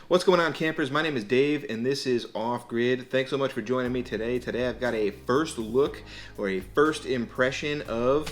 What's going on, campers? My name is Dave, and this is Off Grid. Thanks so much for joining me today. Today I've got a first look, or a first impression of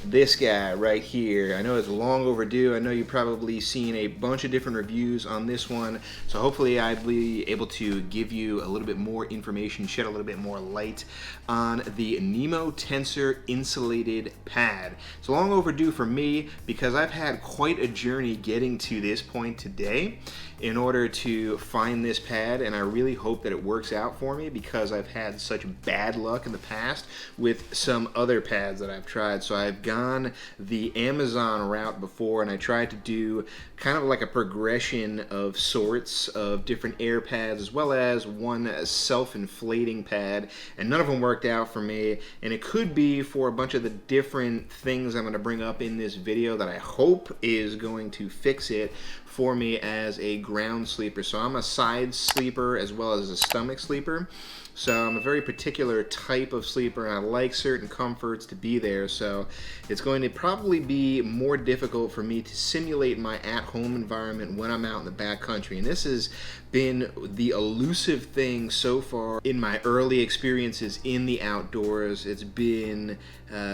this guy right here. I know it's long overdue. I know you've probably seen a bunch of different reviews on this one, so hopefully I'll be able to give you a little bit more information, shed a little bit more light on the Nemo Tensor Insulated pad. It's long overdue for me because I've had quite a journey getting to this point today in order to find this pad, and I really hope that it works out for me because I've had such bad luck in the past with some other pads that I've tried. So I've gone the Amazon route before, and I tried to do kind of like a progression of sorts of different air pads as well as one self-inflating pad, and none of them worked out for me, and it could be for a bunch of the different things I'm going to bring up in this video that I hope is going to fix it for me as a ground sleeper. So I'm a side sleeper as well as a stomach sleeper. So I'm a very particular type of sleeper, and I like certain comforts to be there. So it's going to probably be more difficult for me to simulate my at-home environment when I'm out in the backcountry. And this has been the elusive thing so far in my early experiences in the outdoors. It's been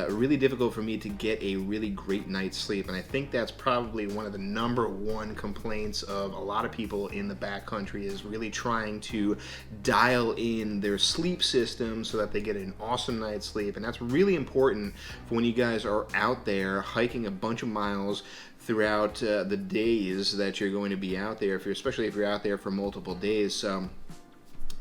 really difficult for me to get a really great night's sleep, and I think that's probably one of the #1 complaints of a lot of people in the backcountry, is really trying to dial in their sleep system so that they get an awesome night's sleep. And that's really important for when you guys are out there hiking a bunch of miles throughout the days that you're going to be out there, especially if you're out there for multiple days. So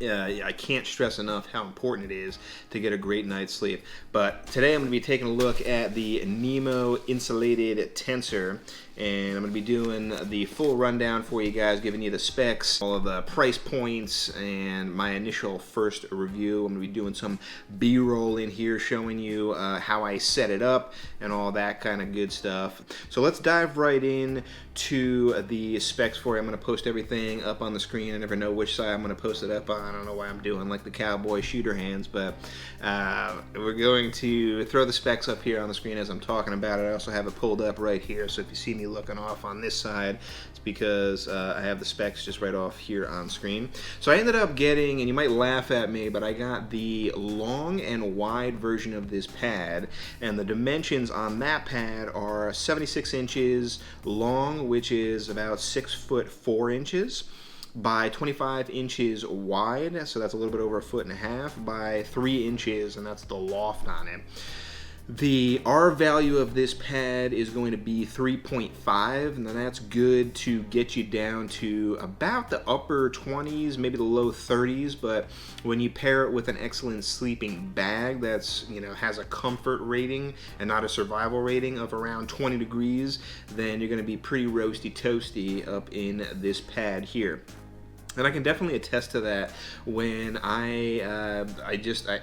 I can't stress enough how important it is to get a great night's sleep. But today I'm going to be taking a look at the Nemo Insulated Tensor, and I'm going to be doing the full rundown for you guys, giving you the specs, all of the price points, and my initial first review. I'm going to be doing some B-roll in here showing you how I set it up and all that kind of good stuff. So let's dive right in to the specs for it. I'm going to post everything up on the screen. I never know which side I'm going to post it up on. I don't know why I'm doing like the cowboy shooter hands, but we're going to throw the specs up here on the screen as I'm talking about it. I also have it pulled up right here, so if you see me looking off on this side, it's because I have the specs just right off here on screen. So I ended up getting, and you might laugh at me, but I got the long and wide version of this pad, and the dimensions on that pad are 76 inches long, which is about 6'4" by 25 inches wide, so that's a little bit over 1.5 feet by 3 inches, and that's the loft on it. The R value of this pad is going to be 3.5, and then that's good to get you down to about the upper 20s, maybe the low 30s. But when you pair it with an excellent sleeping bag that's, has a comfort rating and not a survival rating of around 20 degrees, then you're going to be pretty roasty toasty up in this pad here. And I can definitely attest to that when I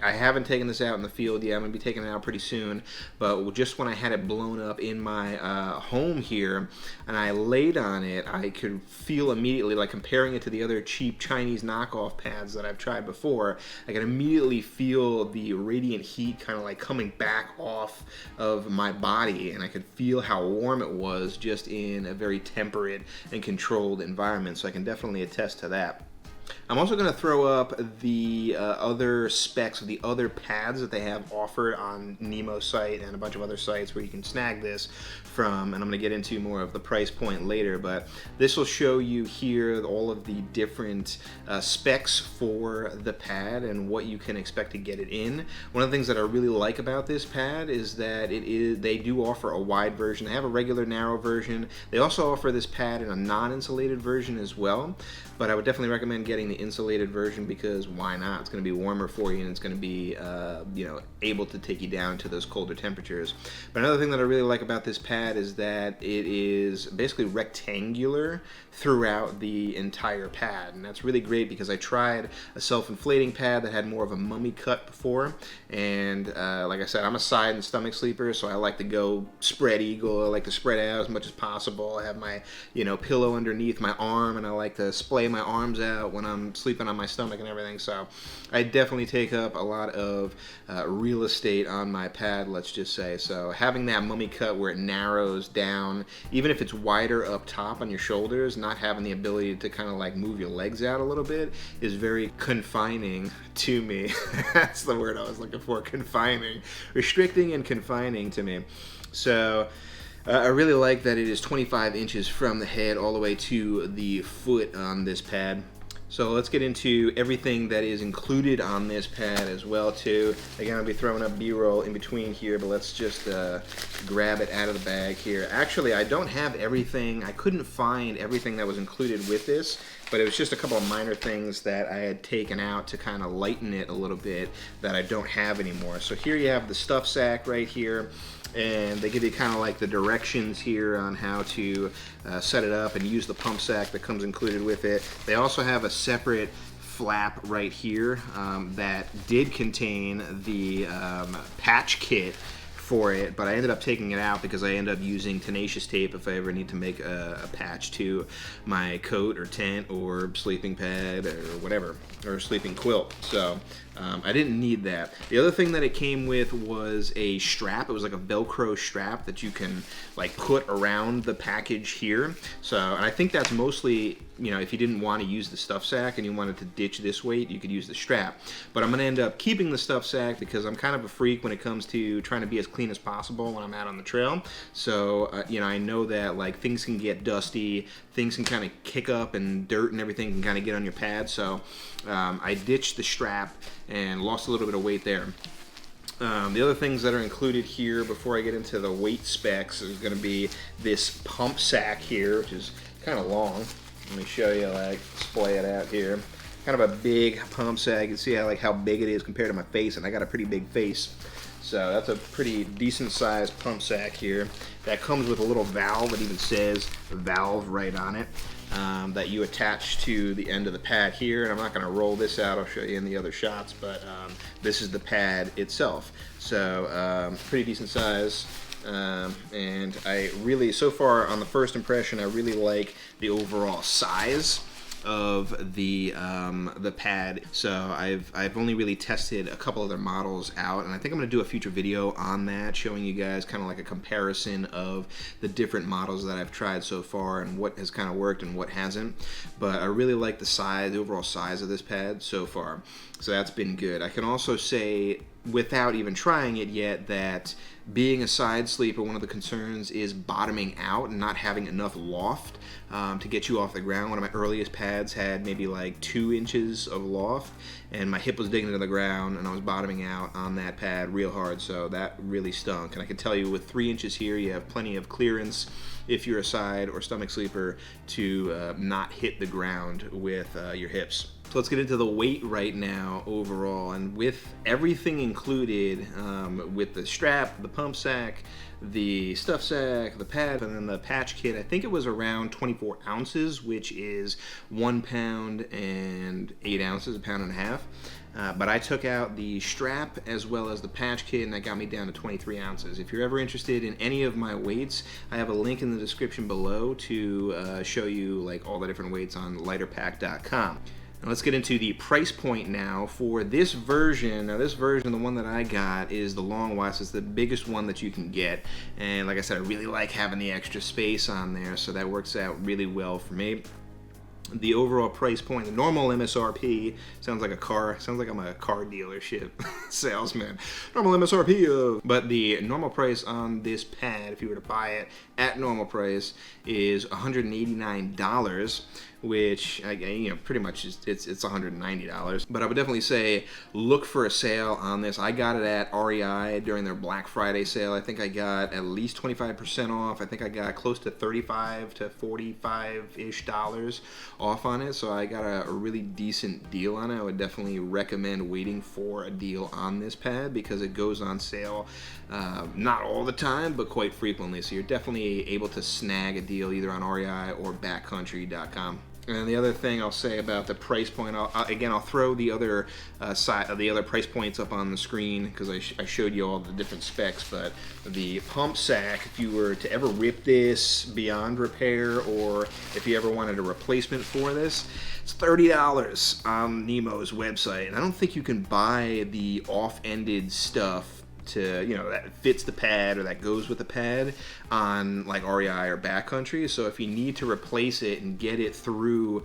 haven't taken this out in the field yet. I'm going to be taking it out pretty soon. But just when I had it blown up in my home here and I laid on it, I could feel immediately, like comparing it to the other cheap Chinese knockoff pads that I've tried before, I could immediately feel the radiant heat kind of like coming back off of my body, and I could feel how warm it was just in a very temperate and controlled environment. So I can definitely attest to that. I'm also going to throw up the other specs of the other pads that they have offered on Nemo's site and a bunch of other sites where you can snag this from, and I'm going to get into more of the price point later, but this will show you here all of the different specs for the pad and what you can expect to get it in. One of the things that I really like about this pad is that they do offer a wide version. They have a regular narrow version. They also offer this pad in a non-insulated version as well, but I would definitely recommend getting the insulated version because why not? It's going to be warmer for you, and it's going to be able to take you down to those colder temperatures. But another thing that I really like about this pad is that it is basically rectangular throughout the entire pad, and that's really great because I tried a self-inflating pad that had more of a mummy cut before, and like I said, I'm a side and stomach sleeper, so I like to go spread eagle. I like to spread out as much as possible. I have my pillow underneath my arm, and I like to splay my arms out when I'm I'm sleeping on my stomach and everything. So I definitely take up a lot of real estate on my pad, let's just say. So having that mummy cut where it narrows down, even if it's wider up top on your shoulders, not having the ability to kind of like move your legs out a little bit is very confining to me. That's the word I was looking for, confining. Restricting and confining to me. So I really like that it is 25 inches from the head all the way to the foot on this pad. So let's get into everything that is included on this pad as well too. Again, I'll be throwing up B-roll in between here, but let's just grab it out of the bag here. Actually, I don't have everything. I couldn't find everything that was included with this, but it was just a couple of minor things that I had taken out to kind of lighten it a little bit that I don't have anymore. So here you have the stuff sack right here. And they give you kind of like the directions here on how to set it up and use the pump sack that comes included with it. They also have a separate flap right here that did contain the patch kit for it, but I ended up taking it out because I end up using tenacious tape if I ever need to make a patch to my coat or tent or sleeping pad or whatever, or sleeping quilt. So I didn't need that. The other thing that it came with was a strap. It was like a Velcro strap that you can like put around the package here. So, and I think that's mostly, you know, if you didn't want to use the stuff sack and you wanted to ditch this weight, you could use the strap. But I'm going to end up keeping the stuff sack because I'm kind of a freak when it comes to trying to be as clean as possible when I'm out on the trail. So, you know, I know that like things can get dusty, things can kind of kick up, and dirt and everything can kind of get on your pad. So I ditched the strap and lost a little bit of weight there. The other things that are included here before I get into the weight specs is going to be this pump sack here, which is kind of long. Let me show you, like, display it out here. Kind of a big pump sack. You can see how big it is compared to my face, and I got a pretty big face. So that's a pretty decent sized pump sack here. That comes with a little valve that even says valve right on it. That you attach to the end of the pad here, and I'm not going to roll this out, I'll show you in the other shots, but this is the pad itself. So pretty decent size, and I really, so far on the first impression, I really like the overall size of the pad. So I've only really tested a couple other models out, and I think I'm going to do a future video on that, showing you guys kind of like a comparison of the different models that I've tried so far and what has kind of worked and what hasn't. But I really like the size, the overall size of this pad so far. So that's been good. I can also say, without even trying it yet, that being a side sleeper, one of the concerns is bottoming out and not having enough loft to get you off the ground. One of my earliest pads had maybe like 2 inches of loft, and my hip was digging into the ground, and I was bottoming out on that pad real hard, so that really stunk. And I can tell you, with 3 inches here, you have plenty of clearance if you're a side or stomach sleeper to not hit the ground with your hips. So let's get into the weight right now overall, and with everything included, with the strap, the pump sack, the stuff sack, the pad, and then the patch kit, I think it was around 24 ounces, which is 1 pound and 8 ounces, 1.5 pounds. But I took out the strap as well as the patch kit, and that got me down to 23 ounces. If you're ever interested in any of my weights, I have a link in the description below to show you like all the different weights on lighterpack.com. Now let's get into the price point now for this version. Now this version, the one that I got, is the long wide, so it's the biggest one that you can get. And like I said, I really like having the extra space on there, so that works out really well for me. The overall price point, the normal MSRP, sounds like I'm a car dealership salesman. Normal MSRP but the normal price on this pad, if you were to buy it at normal price, is $189, which, you know, pretty much it's $190. But I would definitely say look for a sale on this. I got it at REI during their Black Friday sale. I think I got at least 25% off. I think I got close to $35 to $45-ish off on it. So I got a really decent deal on it. I would definitely recommend waiting for a deal on this pad because it goes on sale not all the time, but quite frequently. So you're definitely able to snag a deal either on REI or Backcountry.com. And the other thing I'll say about the price point, I'll throw the other the other price points up on the screen because I showed you all the different specs. But the pump sack, if you were to ever rip this beyond repair, or if you ever wanted a replacement for this, it's $30 on Nemo's website. And I don't think you can buy the off-ended stuff to, you know, that fits the pad or that goes with the pad on like REI or Backcountry. So if you need to replace it and get it through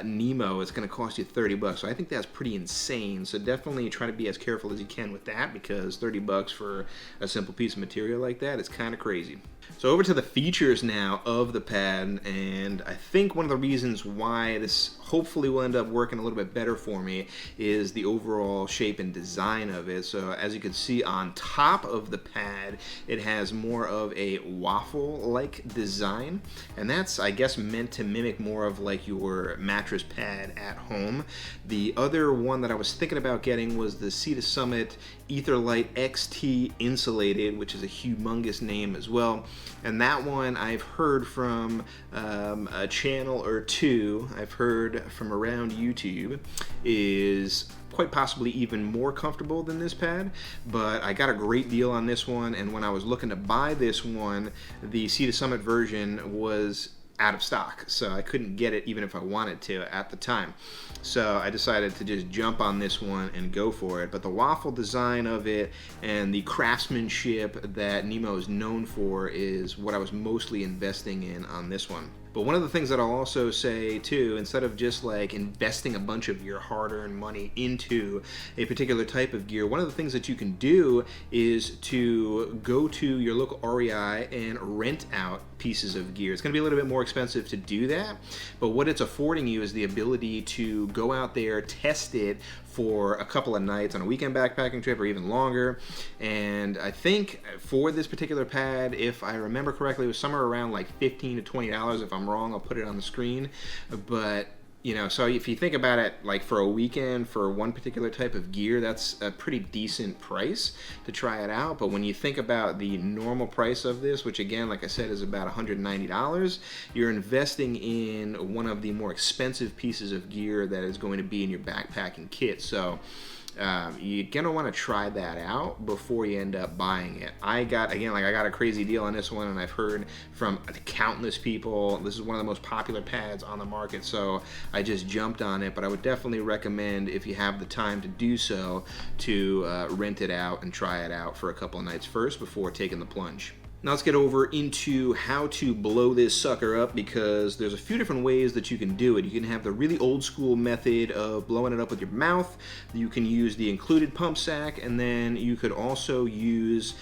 Nemo, it's going to cost you $30. So I think that's pretty insane. So definitely try to be as careful as you can with that, because $30 for a simple piece of material like that is kind of crazy. So over to the features now of the pad, and I think one of the reasons why this hopefully will end up working a little bit better for me is the overall shape and design of it. So as you can see on top of the pad, it has more of a waffle-like design, and that's, I guess, meant to mimic more of like your mattress pad at home. The other one that I was thinking about getting was the Sea to Summit Etherlight XT Insulated, which is a humongous name as well. And that one I've heard from a channel or two, I've heard from around YouTube, is quite possibly even more comfortable than this pad. But I got a great deal on this one, and when I was looking to buy this one, the Sea to Summit version was out of stock, so I couldn't get it even if I wanted to at the time. So I decided to just jump on this one and go for it. But the waffle design of it and the craftsmanship that Nemo is known for is what I was mostly investing in on this one. But one of the things that I'll also say too, instead of just like investing a bunch of your hard-earned money into a particular type of gear, one of the things that you can do is to go to your local REI and rent out pieces of gear. It's going to be a little bit more expensive to do that, but what it's affording you is the ability to go out there, test it for a couple of nights on a weekend backpacking trip or even longer. And I think for this particular pad, if I remember correctly, it was somewhere around like $15 to $20. If I'm wrong, I'll put it on the screen. But you know, so if you think about it, like for a weekend for one particular type of gear, that's a pretty decent price to try it out. But when you think about the normal price of this, which again, like I said, is about $190, you're investing in one of the more expensive pieces of gear that is going to be in your backpacking kit. So you're gonna want to try that out before you end up buying it. I got a crazy deal on this one, and I've heard from countless people this is one of the most popular pads on the market, so I just jumped on it. But I would definitely recommend, if you have the time to do so, to rent it out and try it out for a couple of nights first before taking the plunge. Now let's get over into how to blow this sucker up, because there's a few different ways that you can do it. You can have the really old school method of blowing it up with your mouth. You can use the included pump sack, and then you could also use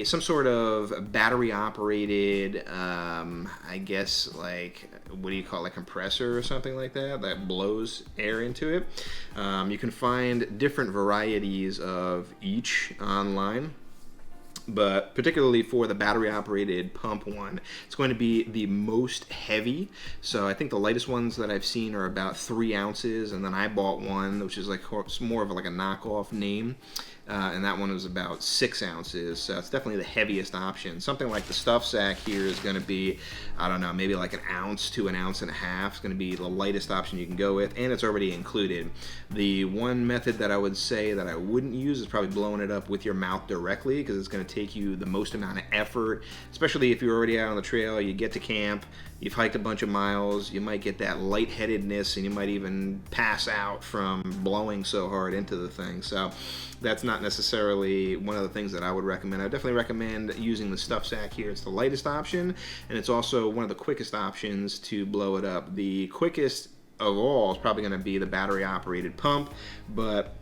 some sort of battery operated, I guess, like, what do you call it, like compressor or something like that, that blows air into it. You can find different varieties of each online. But particularly for the battery operated pump one, it's going to be the most heavy. So I think the lightest ones that I've seen are about 3 ounces, and then I bought one which is like more of like a knockoff name, and that one was about 6 ounces. So it's definitely the heaviest option. Something like the stuff sack here is going to be, I don't know, maybe like 1 ounce to 1.5 ounces. It's going to be the lightest option you can go with, and it's already included. The one method that I would say that I wouldn't use is probably blowing it up with your mouth directly, because it's going to take you the most amount of effort, especially if you're already out on the trail, you get to camp, you've hiked a bunch of miles, you might get that lightheadedness, and you might even pass out from blowing so hard into the thing. So that's not necessarily one of the things that I would recommend. I would definitely recommend using the stuff sack here. It's the lightest option, and it's also one of the quickest options to blow it up. The quickest of all is probably going to be the battery operated pump, but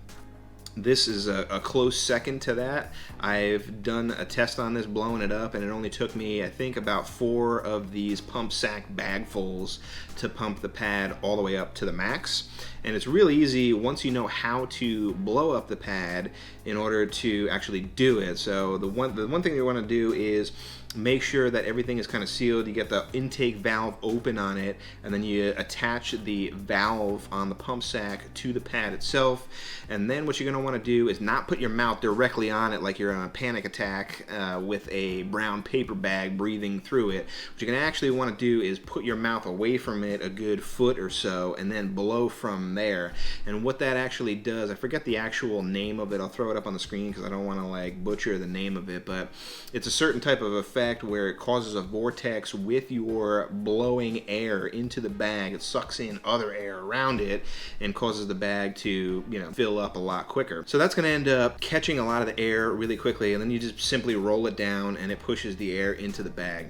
this is a close second to that. I've done a test on this blowing it up, and it only took me, I think, about 4 of these pump sack bagfuls to pump the pad all the way up to the max. And it's really easy once you know how to blow up the pad in order to actually do it. So the one thing you want to do is make sure that everything is kind of sealed. You get the intake valve open on it, and then you attach the valve on the pump sack to the pad itself. And then what you're going to want to do is not put your mouth directly on it like you're on a panic attack with a brown paper bag breathing through it. What you're going to actually want to do is put your mouth away from it a good foot or so, and then blow from there. And what that actually does, I forget the actual name of it. I'll throw it up on the screen because I don't want to like butcher the name of it, but it's a certain type of effect where it causes a vortex with your blowing air into the bag. It sucks in other air around it and causes the bag to, you know, fill up a lot quicker. So that's going to end up catching a lot of the air really quickly, and then you just simply roll it down and it pushes the air into the bag.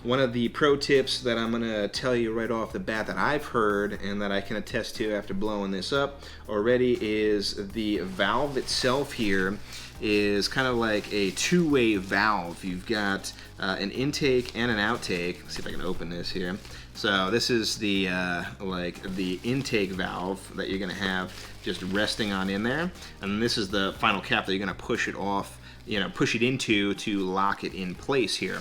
One of the pro tips that I'm going to tell you right off the bat that I've heard and that I can attest to after blowing this up already is the valve itself here is kind of like a two-way valve. You've got an intake and an outtake. Let's see if I can open this here. So this is the like the intake valve that you're going to have just resting on in there, and this is the final cap that you're going to push it off, you know, push it into to lock it in place here.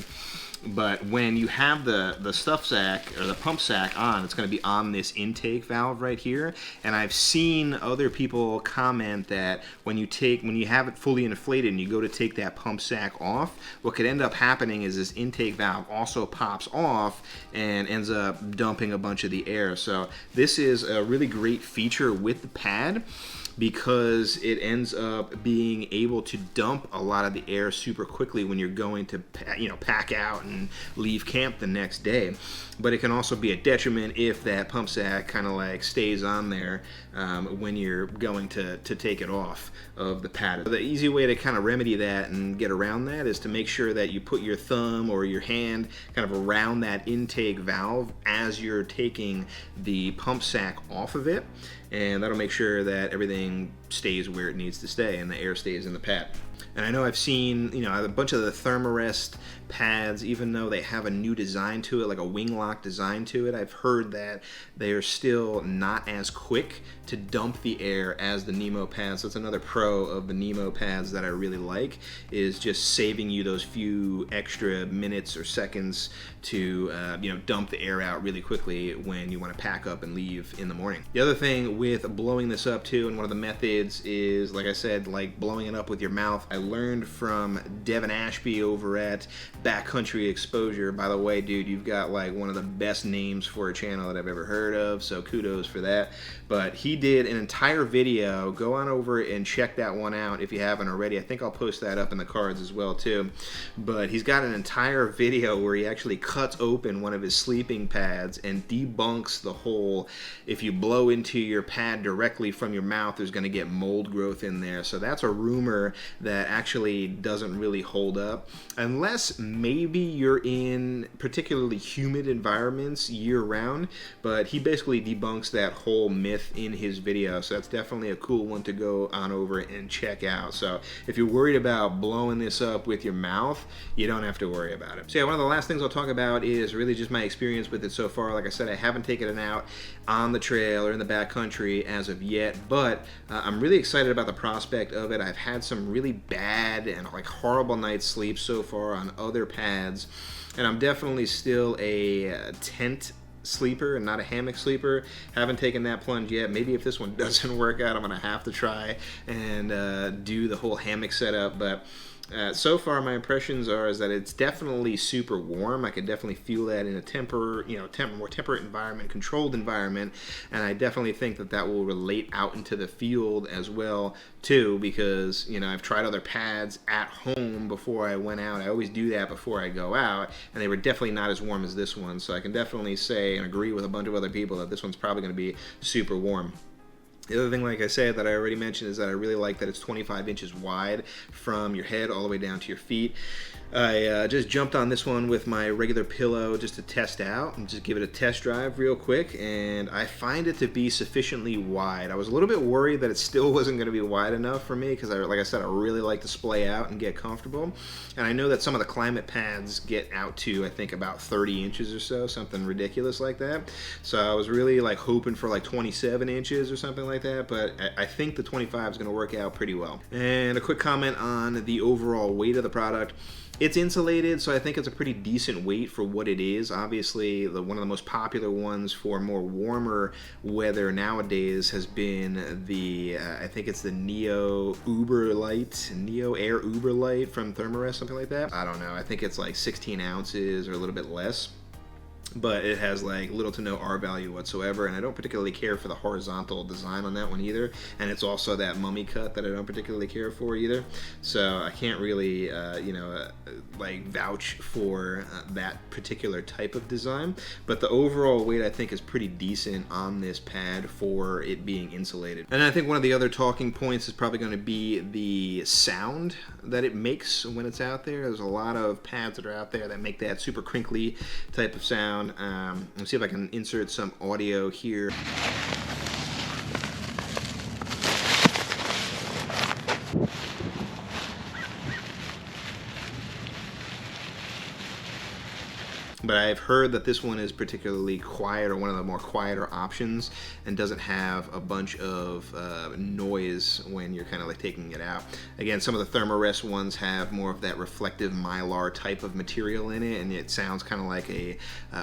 But when you have the stuff sack or the pump sack on, it's going to be on this intake valve right here. And I've seen other people comment that when you have it fully inflated and you go to take that pump sack off, what could end up happening is this intake valve also pops off and ends up dumping a bunch of the air. So this is a really great feature with the pad, because it ends up being able to dump a lot of the air super quickly when you're going to, you know, pack out and leave camp the next day. But it can also be a detriment if that pump sack kind of like stays on there when you're going to take it off of the pad. The easy way to kind of remedy that and get around that is to make sure that you put your thumb or your hand kind of around that intake valve as you're taking the pump sack off of it, and that'll make sure that everything stays where it needs to stay and the air stays in the pad. And I know I've seen, you know, a bunch of the Thermarest pads, even though they have a new design to it, like a wing lock design to it, I've heard that they are still not as quick to dump the air as the Nemo pads. So that's another pro of the Nemo pads that I really like, is just saving you those few extra minutes or seconds to, you know, dump the air out really quickly when you want to pack up and leave in the morning. The other thing with blowing this up too, and one of the methods is, like I said, like blowing it up with your mouth. I learned from Devin Ashby over at Backcountry Exposure. By the way, dude, you've got like one of the best names for a channel that I've ever heard of, so kudos for that. But he did an entire video. Go on over and check that one out if you haven't already. I think I'll post that up in the cards as well too. But he's got an entire video where he actually cuts open one of his sleeping pads and debunks the whole, if you blow into your pad directly from your mouth, there's going to get mold growth in there. So that's a rumor that actually doesn't really hold up, unless maybe you're in particularly humid environments year-round. But he basically debunks that whole myth in his video, so that's definitely a cool one to go on over and check out. So if you're worried about blowing this up with your mouth, you don't have to worry about it. So yeah, one of the last things I'll talk about is really just my experience with it so far. Like I said, I haven't taken it out on the trail or in the backcountry as of yet, but I'm really excited about the prospect of it. I've had some really bad and like horrible night's sleep so far on other pads, and I'm definitely still a tent sleeper and not a hammock sleeper. Haven't taken that plunge yet. Maybe if this one doesn't work out, I'm gonna have to try and do the whole hammock setup. But so far my impressions is that it's definitely super warm. I could definitely feel that in a more temperate environment, controlled environment, and I definitely think that that will relate out into the field as well too, because, you know, I've tried other pads at home before I went out. I always do that before I go out, and they were definitely not as warm as this one. So I can definitely say and agree with a bunch of other people that this one's probably going to be super warm. The other thing, like I said, that I already mentioned is that I really like that it's 25 inches wide from your head all the way down to your feet. I just jumped on this one with my regular pillow just to test out and just give it a test drive real quick, and I find it to be sufficiently wide. I was a little bit worried that it still wasn't going to be wide enough for me because, like I said, I really like to splay out and get comfortable. And I know that some of the climate pads get out to, I think, about 30 inches or so, something ridiculous like that. So I was really like hoping for like 27 inches or something like that, but I think the 25 is going to work out pretty well. And a quick comment on the overall weight of the product. It's insulated, so I think it's a pretty decent weight for what it is. Obviously, one of the most popular ones for more warmer weather nowadays has been the, I think it's the Neo Air Uber Light from Thermarest, something like that. I don't know. I think it's like 16 ounces or a little bit less. But it has like little to no R value whatsoever, and I don't particularly care for the horizontal design on that one either, and it's also that mummy cut that I don't particularly care for either, so I can't really like vouch for that particular type of design. But the overall weight I think is pretty decent on this pad for it being insulated. And I think one of the other talking points is probably going to be the sound that it makes when it's out there. There's a lot of pads that are out there that make that super crinkly type of sound. Let's see if I can insert some audio here. But I've heard that this one is particularly quiet, or one of the more quieter options, and doesn't have a bunch of noise when you're kind of like taking it out. Again, some of the Thermarest ones have more of that reflective mylar type of material in it, and it sounds kind of like a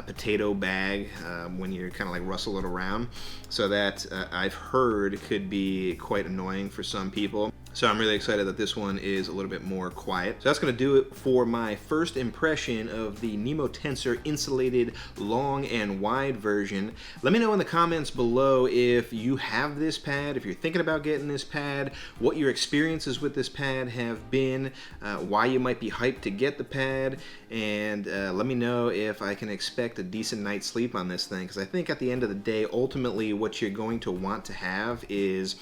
potato bag when you're kind of like rustle it around. So that I've heard could be quite annoying for some people. So I'm really excited that this one is a little bit more quiet. So that's going to do it for my first impression of the Nemo Tensor insulated long and wide version. Let me know in the comments below if you have this pad, if you're thinking about getting this pad, what your experiences with this pad have been, why you might be hyped to get the pad, and let me know if I can expect a decent night's sleep on this thing, because I think at the end of the day, ultimately what you're going to want to have is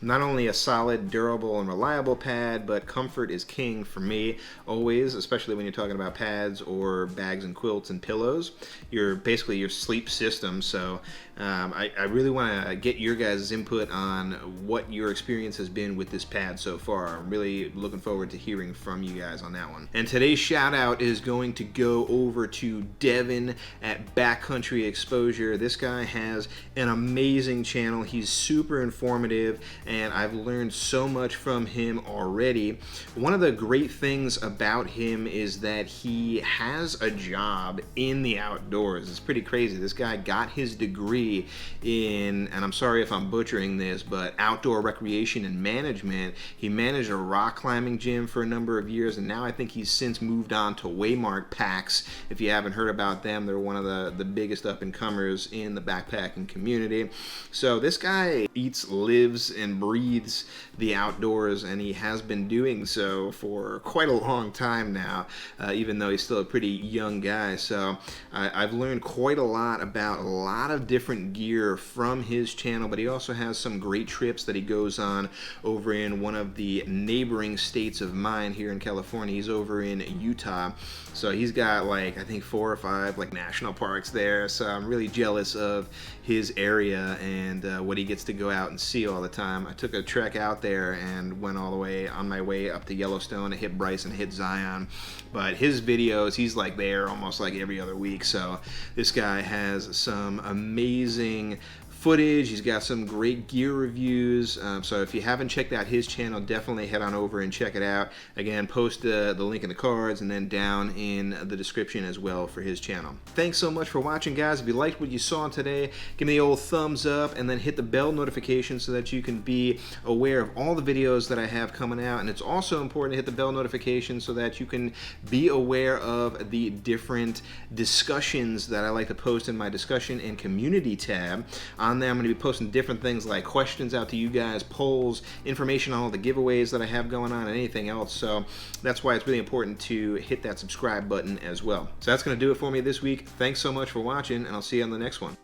not only a solid, durable, and reliable pad, but comfort is king for me, always, especially when you're talking about pads or bags and quilts and pillows. You're basically your sleep system, so I really want to get your guys' input on what your experience has been with this pad so far. I'm really looking forward to hearing from you guys on that one. And today's shout out is going to go over to Devin at Backcountry Exposure. This guy has an amazing channel. He's super informative, and I've learned so much from him already. One of the great things about him is that he has a job in the outdoors. It's pretty crazy. This guy got his degree in, and I'm sorry if I'm butchering this, but outdoor recreation and management. He managed a rock climbing gym for a number of years, and now I think he's since moved on to Waymark Packs. If you haven't heard about them, they're one of the biggest up-and-comers in the backpacking community. So this guy eats, lives, and breathes the outdoors, and he has been doing so for quite a long time now, even though he's still a pretty young guy. So I've learned quite a lot about a lot of different gear from his channel, but he also has some great trips that he goes on over in one of the neighboring states of mine here in California. He's over in Utah, so he's got like I think 4 or 5 like national parks there, so I'm really jealous of his area and what he gets to go out and see all the time. I took a trek out there and went all the way on my way up to Yellowstone. I hit Bryce and hit Zion, but his videos, he's like there almost like every other week. So this guy has some amazing footage. He's got some great gear reviews, so if you haven't checked out his channel, definitely head on over and check it out. Again, post the link in the cards and then down in the description as well for his channel. Thanks so much for watching, guys. If you liked what you saw today, give me the old thumbs up and then hit the bell notification so that you can be aware of all the videos that I have coming out. And it's also important to hit the bell notification so that you can be aware of the different discussions that I like to post in my discussion and community tab. On there, I'm going to be posting different things like questions out to you guys, polls, information on all the giveaways that I have going on, and anything else. So that's why it's really important to hit that subscribe button as well. So that's going to do it for me this week. Thanks so much for watching, and I'll see you on the next one.